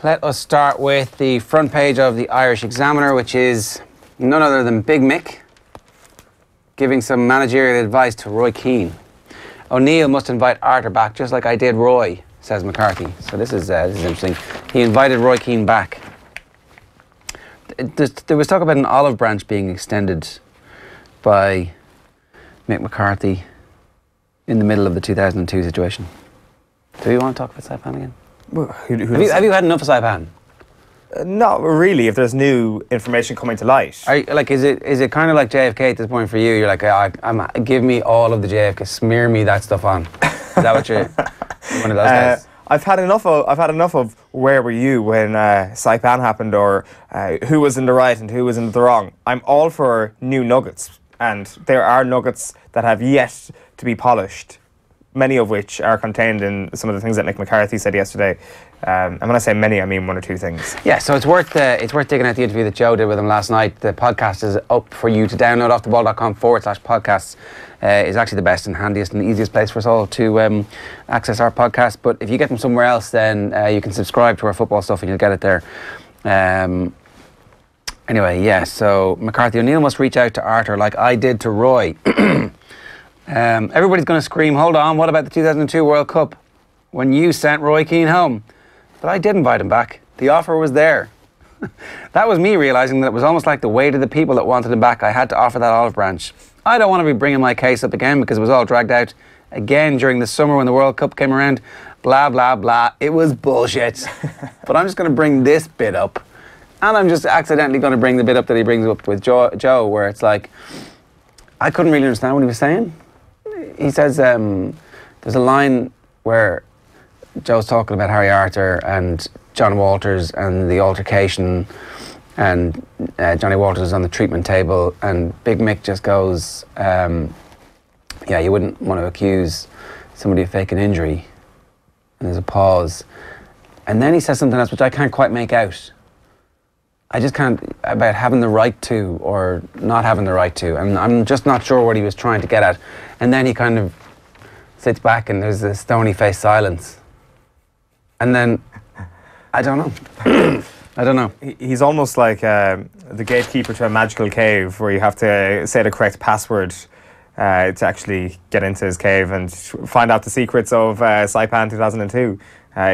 Let us start with the front page of the Irish Examiner, which is none other than Big Mick giving some managerial advice to Roy Keane. O'Neill must invite Arthur back, just like I did Roy, says McCarthy. So this is interesting. He invited Roy Keane back. There was talk about an olive branch being extended by Mick McCarthy in the middle of the 2002 situation. Do you want to talk about Saipan again? Well, have you had enough of Saipan? Not really, if there's new information coming to light. Is it kind of like JFK at this point for you? You're like, give me all of the JFK, smear me that stuff on. Is that what you're one of those guys? I've had enough of where were you when Saipan happened, or who was in the right and who was in the wrong. I'm all for new nuggets, and there are nuggets that have yet to be polished, many of which are contained in some of the things that Mick McCarthy said yesterday. And when I say many, I mean one or two things. Yeah, so it's worth digging out the interview that Joe did with him last night. The podcast is up for you to download, offtheball.com/podcasts. Is actually the best and handiest and easiest place for us all to access our podcast. But if you get them somewhere else, then you can subscribe to our football stuff and you'll get it there. Anyway, yeah, so McCarthy, O'Neill must reach out to Arthur like I did to Roy. Everybody's going to scream, hold on, what about the 2002 World Cup when you sent Roy Keane home? But I did invite him back. The offer was there. That was me realising that it was almost like the weight of the people that wanted him back. I had to offer that olive branch. I don't want to be bringing my case up again because it was all dragged out again during the summer when the World Cup came around. Blah, blah, blah. It was bullshit. But I'm just going to bring this bit up. And I'm just accidentally going to bring the bit up that he brings up with Joe, where it's like, I couldn't really understand what he was saying. He says there's a line where Joe's talking about Harry Arthur and John Walters and the altercation, and Johnny Walters is on the treatment table, and Big Mick just goes, yeah, you wouldn't want to accuse somebody of faking injury. And there's a pause. And then he says something else which I can't quite make out. I just can't, about having the right to or not having the right to. And I'm just not sure what he was trying to get at. And then he kind of sits back and there's this stony-faced silence. And then, I don't know. I don't know. He's almost like the gatekeeper to a magical cave where you have to say the correct password to actually get into his cave and find out the secrets of Saipan 2002.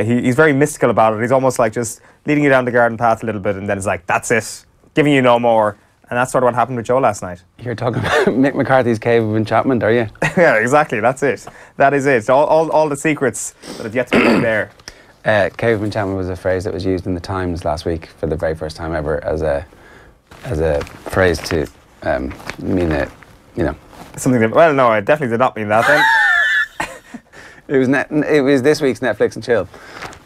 He's very mystical about it. He's almost like just leading you down the garden path a little bit, and then it's like, that's it, giving you no more. And that's sort of what happened with Joe last night. You're talking about Mick McCarthy's cave of enchantment, are you? Yeah, exactly. That's it. That is it. All the secrets that have yet to be there. Cave of enchantment was a phrase that was used in the Times last week for the very first time ever as a phrase to mean that, you know. Something that, well, no, I definitely did not mean that then. It was this week's Netflix and Chill.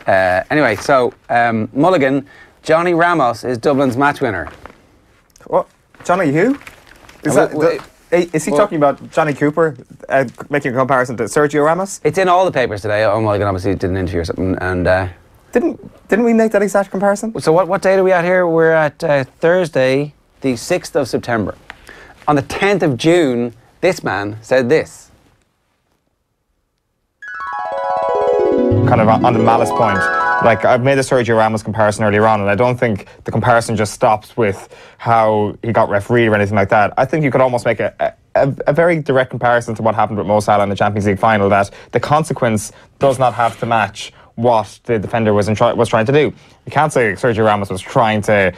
Anyway, so Mulligan, Jonny Ramos is Dublin's match winner. What? Johnny who? Is he talking about Johnny Cooper, making a comparison to Sergio Ramos? It's in all the papers today. Oh, Mulligan obviously did an interview or something, and didn't we make that exact comparison? So what date are we at here? We're at Thursday, the 6th of September. On the 10th of June, this man said this. Kind of on the malice point, like I've made the Sergio Ramos comparison earlier on, and I don't think the comparison just stops with how he got refereed or anything like that. I think you could almost make a very direct comparison to what happened with Mo Salah in the Champions League final, that the consequence does not have to match what the defender was trying to do. You can't say Sergio Ramos was trying to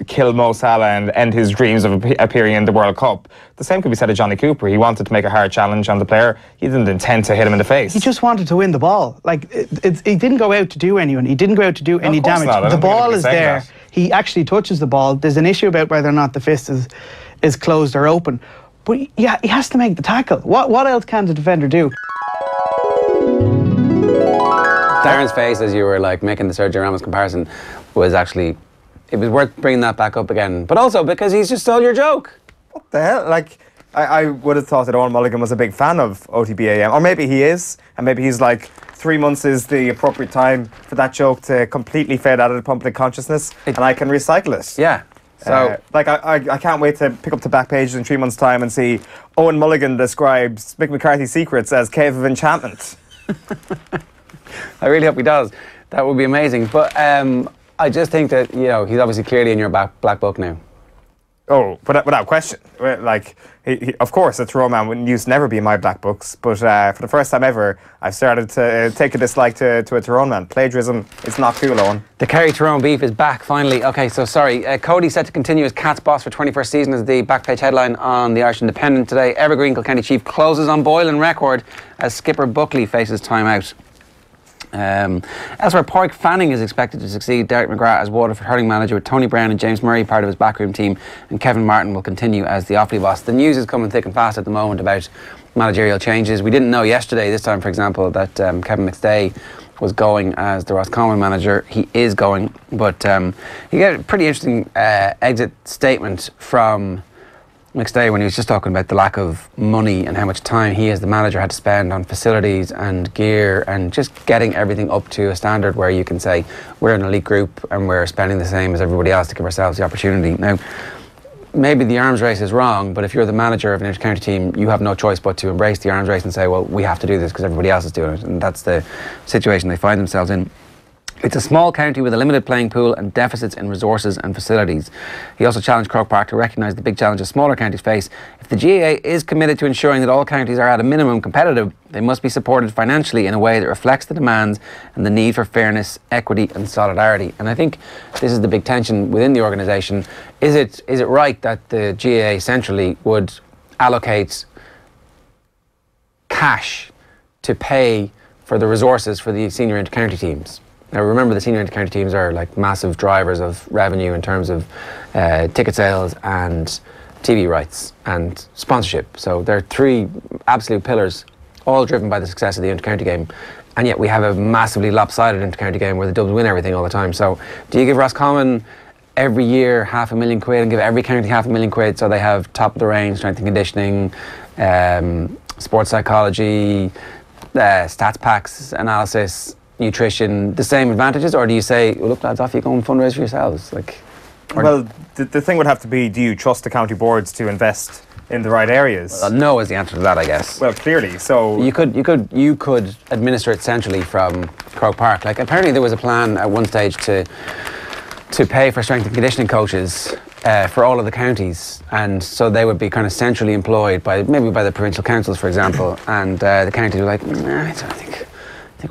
kill Mo Salah and end his dreams of appearing in the World Cup. The same could be said of Johnny Cooper. He wanted to make a hard challenge on the player. He didn't intend to hit him in the face. He just wanted to win the ball. Like, he didn't go out to do anyone. He didn't go out to do any damage. The ball is there. That. He actually touches the ball. There's an issue about whether or not the fist is closed or open. But yeah, he has to make the tackle. What else can the defender do? Darren's face as you were like making the Sergio Ramos comparison was actually, it was worth bringing that back up again, but also because he's just stole your joke. What the hell? Like, I would have thought that Eoin Mulligan was a big fan of OTB AM, or maybe he is, and maybe he's like, 3 months is the appropriate time for that joke to completely fade out of the public consciousness, and I can recycle it. Yeah. So, I can't wait to pick up the back pages in 3 months' time and see Eoin Mulligan describes Mick McCarthy's secrets as Cave of Enchantment. I really hope he does. That would be amazing. But I just think that, you know, he's obviously clearly in your black book now. Oh, without question. Like, of course, a Tyrone man used to never be in my black books, but for the first time ever, I've started to take a dislike to a Tyrone man. Plagiarism is not cool, Owen. The Kerry-Tyrone beef is back, finally. Okay, so sorry. Cody's set to continue as Cat's boss for 21st season as the back page headline on the Irish Independent today. Evergreen Kilkenny chief closes on Boylan record as skipper Buckley faces time out. Elsewhere, Pádraig Fanning is expected to succeed Derek McGrath as Waterford hurling manager, with Tony Brown and James Murray part of his backroom team, and Kevin Martin will continue as the Offaly boss. The news is coming thick and fast at the moment about managerial changes. We didn't know yesterday, this time for example, that Kevin McStay was going as the Roscommon manager. He is going, but he got a pretty interesting exit statement from McStay when he was just talking about the lack of money and how much time he as the manager had to spend on facilities and gear and just getting everything up to a standard where you can say we're an elite group and we're spending the same as everybody else to give ourselves the opportunity. Now, maybe the arms race is wrong, but if you're the manager of an inter-county team, you have no choice but to embrace the arms race and say, well, we have to do this because everybody else is doing it, and that's the situation they find themselves in. It's a small county with a limited playing pool and deficits in resources and facilities. He also challenged Croke Park to recognise the big challenges smaller counties face. If the GAA is committed to ensuring that all counties are at a minimum competitive, they must be supported financially in a way that reflects the demands and the need for fairness, equity and solidarity. And I think this is the big tension within the organisation. Is it right that the GAA centrally would allocate cash to pay for the resources for the senior inter-county teams? Now remember, the senior inter-county teams are like massive drivers of revenue in terms of ticket sales and TV rights and sponsorship. So they're three absolute pillars, all driven by the success of the inter-county game. And yet we have a massively lopsided inter-county game where the Dubs win everything all the time. So do you give Roscommon every year £500,000 and give every county £500,000 so they have top of the range strength and conditioning, sports psychology, stats packs analysis, nutrition, the same advantages? Or do you say, well, look lads, off you go and fundraise for yourselves? Well, the thing would have to be, do you trust the county boards to invest in the right areas? Well, no is the answer to that, I guess. Well, clearly, so you could administer it centrally from Croke Park. Like, apparently there was a plan at one stage to pay for strength and conditioning coaches for all of the counties, and so they would be kind of centrally employed by maybe by the provincial councils, for example, and the counties were like, nah, I think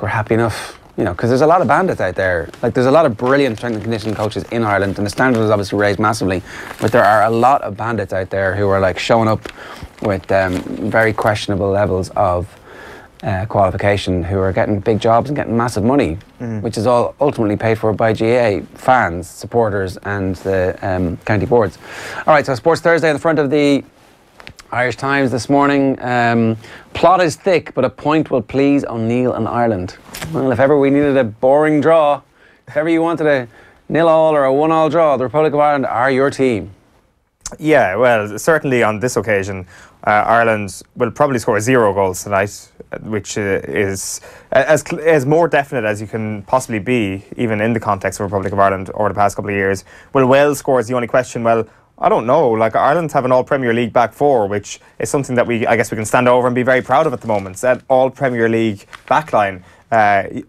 we're happy enough. You know, because there's a lot of bandits out there. Like, there's a lot of brilliant strength and conditioning coaches in Ireland, and the standard is obviously raised massively. But there are a lot of bandits out there who are like showing up with very questionable levels of qualification, who are getting big jobs and getting massive money, which is all ultimately paid for by GAA fans, supporters, and the county boards. All right, so Sports Thursday in the front of the Irish Times this morning. Plot is thick, but a point will please O'Neill and Ireland. Well, if ever we needed a boring draw, if ever you wanted a 0-0 or a 1-1 draw, the Republic of Ireland are your team. Yeah, well, certainly on this occasion, Ireland will probably score 0 goals tonight, which is as more definite as you can possibly be, even in the context of Republic of Ireland over the past couple of years. Will Wales score is the only question. Well, I don't know. Like, Ireland have an all-Premier League back four, which is something that I guess we can stand over and be very proud of at the moment. That all-Premier League backline.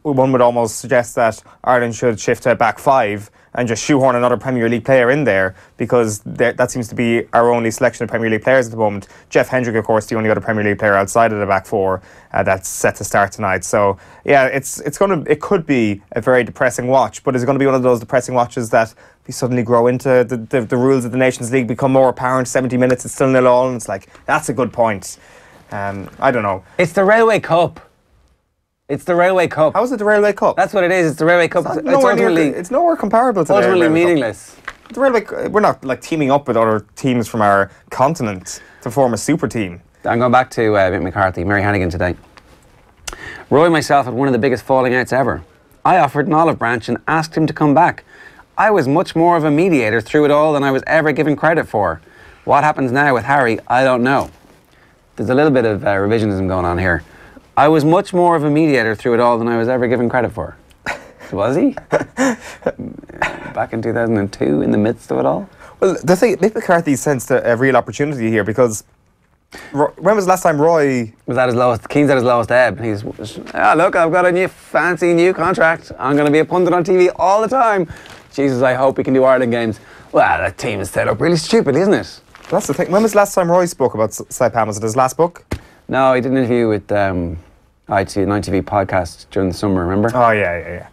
One would almost suggest that Ireland should shift to back five and just shoehorn another Premier League player in there, because that seems to be our only selection of Premier League players at the moment. Jeff Hendrick, of course, the only other Premier League player outside of the back four that's set to start tonight. So yeah, it could be a very depressing watch, but is it going to be one of those depressing watches that we suddenly grow into the rules of the Nations League become more apparent? 70 minutes, it's still 0-0, and it's like, that's a good point. I don't know. It's the Railway Cup. It's the Railway Cup. How is it the Railway Cup? That's what it is. It's the Railway Cup. It's nowhere comparable to ultimately the meaningless. The Railway, we're not like teaming up with other teams from our continent to form a super team. I'm going back to Mick McCarthy, Mary Hannigan today. Roy and myself had one of the biggest falling outs ever. I offered an olive branch and asked him to come back. I was much more of a mediator through it all than I was ever given credit for. What happens now with Harry, I don't know. There's a little bit of revisionism going on here. I was much more of a mediator through it all than I was ever given credit for. Was he? Back in 2002, in the midst of it all? Well, the thing, Mick McCarthy sensed a real opportunity here, because When was the last time Roy was at his lowest? Keane's at his lowest ebb. And he's, look, I've got a fancy new contract. I'm going to be a pundit on TV all the time. Jesus, I hope he can do Ireland games. Well, that team is set up really stupid, isn't it? That's the thing. When was the last time Roy spoke about Saipan? Was it his last book? No, he did an interview with ITV podcast during the summer, remember? Oh, yeah,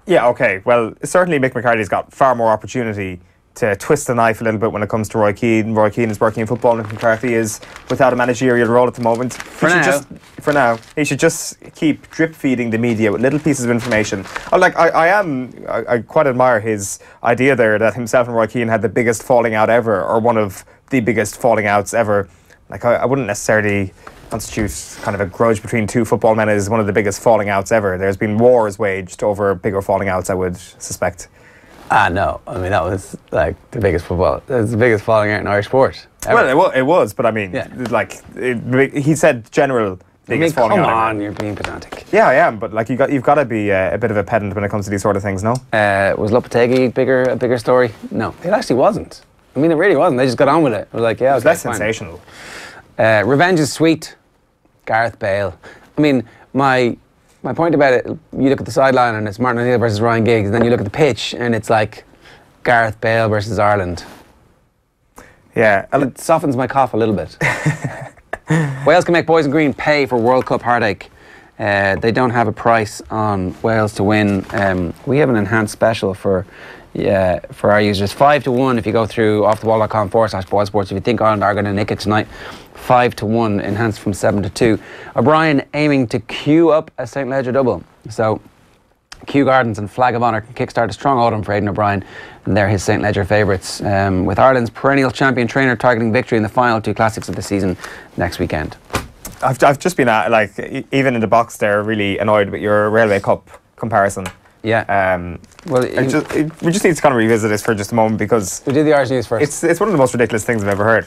okay. Well, certainly Mick McCarthy's got far more opportunity to twist the knife a little bit when it comes to Roy Keane. Roy Keane is working in football, and Mick McCarthy is without a managerial role at the moment. For now, he should just keep drip feeding the media with little pieces of information. I quite admire his idea there that himself and Roy Keane had the biggest falling out ever, or one of the biggest falling outs ever. Like, I wouldn't necessarily constitute kind of a grudge between two football men as one of the biggest falling outs ever. There's been wars waged over bigger falling outs, I would suspect. No. I mean, that was like the biggest falling out in Irish sport ever. Well, it was, but I mean, he said general biggest falling out. Come on, you're being pedantic. Yeah, I am, but like you've got to be a bit of a pedant when it comes to these sort of things, no? Was Lopetegui a bigger story? No, it actually wasn't. I mean, it really wasn't. They just got on with it. It was like, yeah, it was less sensational. Revenge is sweet. Gareth Bale. I mean, my point about it, you look at the sideline and it's Martin O'Neill versus Ryan Giggs, and then you look at the pitch and it's like Gareth Bale versus Ireland. Yeah. It softens my cough a little bit. Wales can make Boys in Green pay for World Cup heartache. They don't have a price on Wales to win. We have an enhanced special for our users. 5-1 if you go through offtheball.com/boilsports. If you think Ireland are going to nick it tonight, 5-1, enhanced from 7-2. O'Brien aiming to queue up a St. Ledger double. So Kew Gardens and Flag of Honour can kickstart a strong autumn for Aidan O'Brien, and they're his St. Ledger favourites, with Ireland's perennial champion trainer targeting victory in the final two classics of the season next weekend. I've just been even in the box there, really annoyed with your Railway Cup comparison. Yeah. We just need to kind of revisit this for just a moment, because we do the Irish news first. It's one of the most ridiculous things I've ever heard.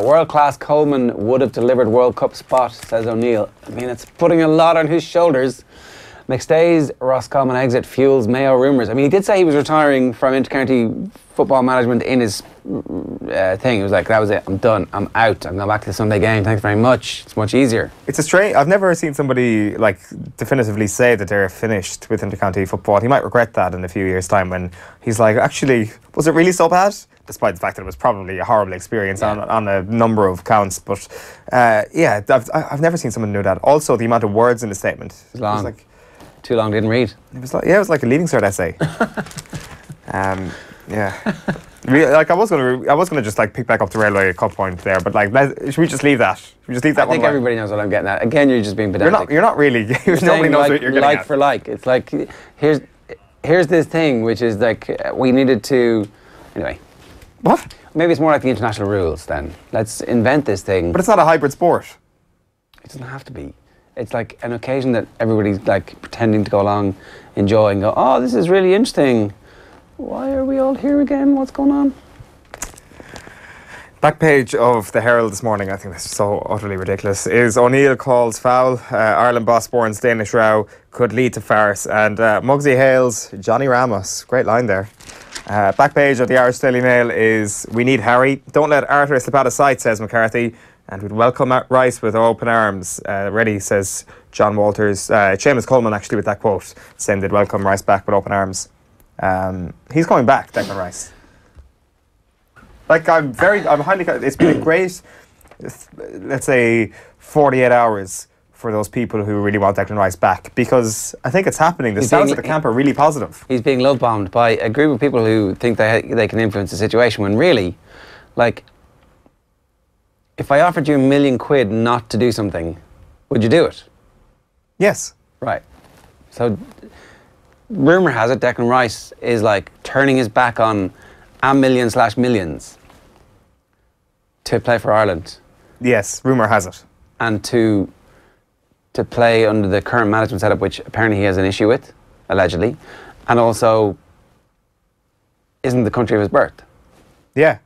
World-class Coleman would have delivered World Cup spot, says O'Neill. I mean, it's putting a lot on his shoulders. McStay's Ross Coleman exit fuels Mayo rumours. I mean, he did say he was retiring from intercounty football management in his thing. He was like, that was it, I'm done, I'm out, I'm going back to the Sunday game, thanks very much. It's much easier. It's a strange, I've never seen somebody like definitively say that they're finished with intercounty football. He might regret that in a few years' time when he's like, actually, was it really so bad? Despite the fact that it was probably a horrible experience on a number of counts. But I've never san someone do that. Also, the amount of words in the statement. It was long. Too long, didn't read. It was like a Leaving Cert essay. Like I was gonna just like pick back up the Railway Cup point there, but like, should we just leave that? Should we just leave that? I think everybody knows what I'm getting at. Again, you're just being pedantic. You're not really. Nobody knows what you're getting like at. For like. It's like here's this thing which is like we needed to. Anyway. What? Maybe it's more like the international rules then. Let's invent this thing. But it's not a hybrid sport. It doesn't have to be. It's like an occasion that everybody's like pretending to go along, enjoying, go, oh, this is really interesting. Why are we all here again? What's going on? Back page of the Herald this morning, I think this is so utterly ridiculous, is O'Neill calls foul. Ireland boss Bourne's Danish row could lead to farce. And Muggsy hails Jonny Ramos. Great line there. Back page of the Irish Daily Mail is, we need Harry. Don't let Arthur slip out of sight, says McCarthy. And we'd welcome Rice with open arms. Ready, says John Walters. Seamus Coleman, actually, with that quote, saying they'd welcome Rice back with open arms. He's coming back, Declan Rice. Like, I'm highly... It's been a great, let's say, 48 hours for those people who really want Declan Rice back, because I think it's happening. The sounds of the camp are really positive. He's being love-bombed by a group of people who think they can influence the situation, when really, like... If I offered you £1 million not to do something, would you do it? Yes. Right. So, rumour has it Declan Rice is like turning his back on a million/millions to play for Ireland. Yes, rumour has it. And to play under the current management setup, which apparently he has an issue with, allegedly, and also isn't the country of his birth. Yeah.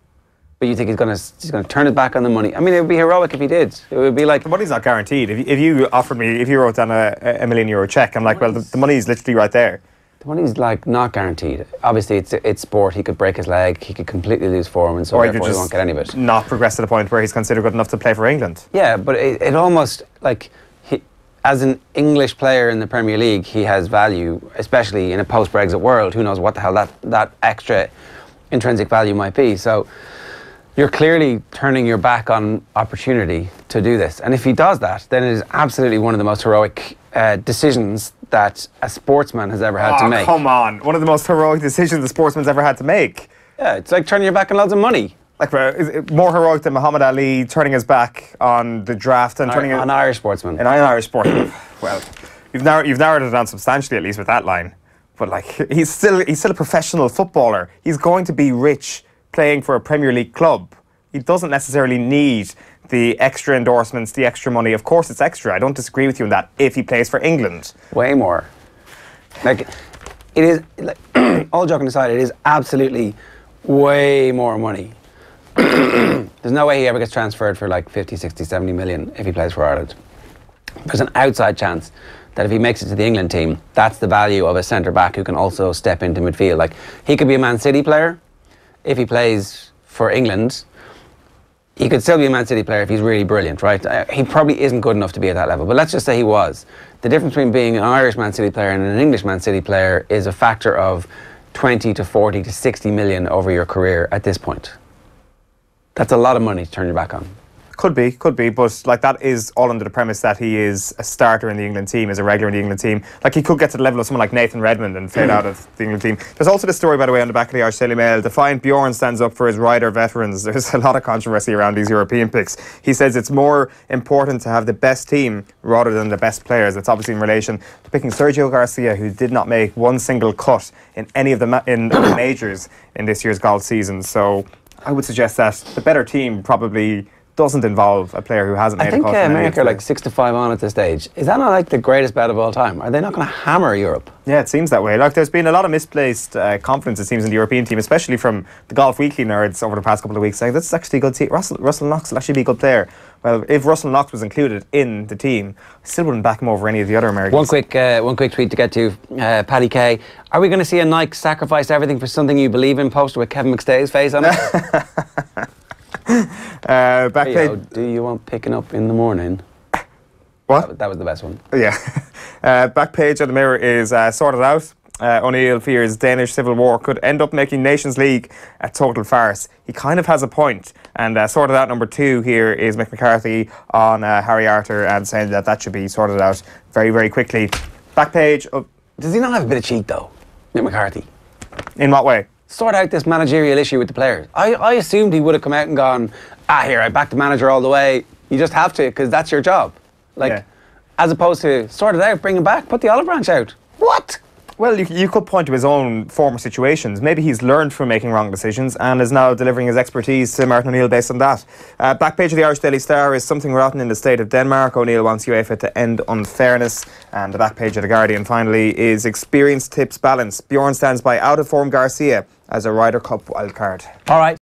But you think he's going to turn his back on the money? I mean, it would be heroic if he did. It would be like... The money's not guaranteed. If you offered me, if you wrote down a €1 million cheque, I'm like, well, the money's literally right there. The money's like not guaranteed. Obviously, it's sport. He could break his leg. He could completely lose form, and so therefore he won't get any of it. Not progress to the point where he's considered good enough to play for England. Yeah, but it almost like as an English player in the Premier League, he has value, especially in a post-Brexit world. Who knows what the hell that extra intrinsic value might be? So you're clearly turning your back on opportunity to do this. And if he does that, then it is absolutely one of the most heroic decisions that a sportsman has ever had to make. Come on. One of the most heroic decisions a sportsman's ever had to make. Yeah, it's like turning your back on loads of money. Like, is it more heroic than Muhammad Ali turning his back on the draft and turning an Irish sportsman. An Irish sportsman. Well, you've narrowed it down substantially, at least with that line. But like, he's still a professional footballer. He's going to be rich playing for a Premier League club. He doesn't necessarily need the extra endorsements, the extra money. Of course, it's extra. I don't disagree with you on that. If he plays for England, way more. Like, it is. Like, all joking aside, it is absolutely way more money. There's no way he ever gets transferred for like 50, 60, 70 million if he plays for Ireland. There's an outside chance that if he makes it to the England team, that's the value of a centre-back who can also step into midfield. Like, he could be a Man City player if he plays for England. He could still be a Man City player if he's really brilliant, right? He probably isn't good enough to be at that level, but let's just say he was. The difference between being an Irish Man City player and an English Man City player is a factor of 20 to 40 to 60 million over your career at this point. That's a lot of money to turn your back on. Could be, but like, that is all under the premise that he is a starter in the England team, is a regular in the England team. Like, he could get to the level of someone like Nathan Redmond and fade out of the England team. There's also this story, by the way, on the back of the Irish Daily Mail. Defiant Bjorn stands up for his Ryder veterans. There's a lot of controversy around these European picks. He says it's more important to have the best team rather than the best players. It's obviously in relation to picking Sergio Garcia, who did not make one single cut in any of the majors in this year's golf season. So I would suggest that the better team probably doesn't involve a player who hasn't made a cut. I think America are like 6-5 on at this stage. Is that not like the greatest bet of all time? Are they not going to hammer Europe? Yeah, it seems that way. Like, there's been a lot of misplaced confidence, it seems, in the European team, especially from the Golf Weekly nerds over the past couple of weeks, saying that's actually a good team. Russell Knox will actually be a good player. Well, if Russell Knox was included in the team, I still wouldn't back him over any of the other Americans. One quick tweet to get to. Paddy K. Are we going to see a Nike sacrifice everything for something you believe in poster with Kevin McStay's face on it? Back page. Do you want picking up in the morning? What? That was the best one. Yeah. Back page of the Mirror is sorted out. O'Neill fears Danish civil war could end up making Nations League a total farce. He kind of has a point. And sorted out number 2 here is Mick McCarthy on Harry Arter and saying that should be sorted out very, very quickly. Back page of... Does he not have a bit of cheek, though, Mick McCarthy? In what way? Sort out this managerial issue with the players. I assumed he would have come out and gone, here, I back the manager all the way. You just have to, because that's your job. Like, yeah. As opposed to sort it out, bring him back, put the olive branch out. What? Well, you could point to his own former situations. Maybe he's learned from making wrong decisions and is now delivering his expertise to Martin O'Neill based on that. Back page of the Irish Daily Star is something rotten in the state of Denmark. O'Neill wants UEFA to end unfairness. And the back page of the Guardian, finally, is experience tips balance. Bjorn stands by out-of-form Garcia as a Ryder Cup wildcard. All right.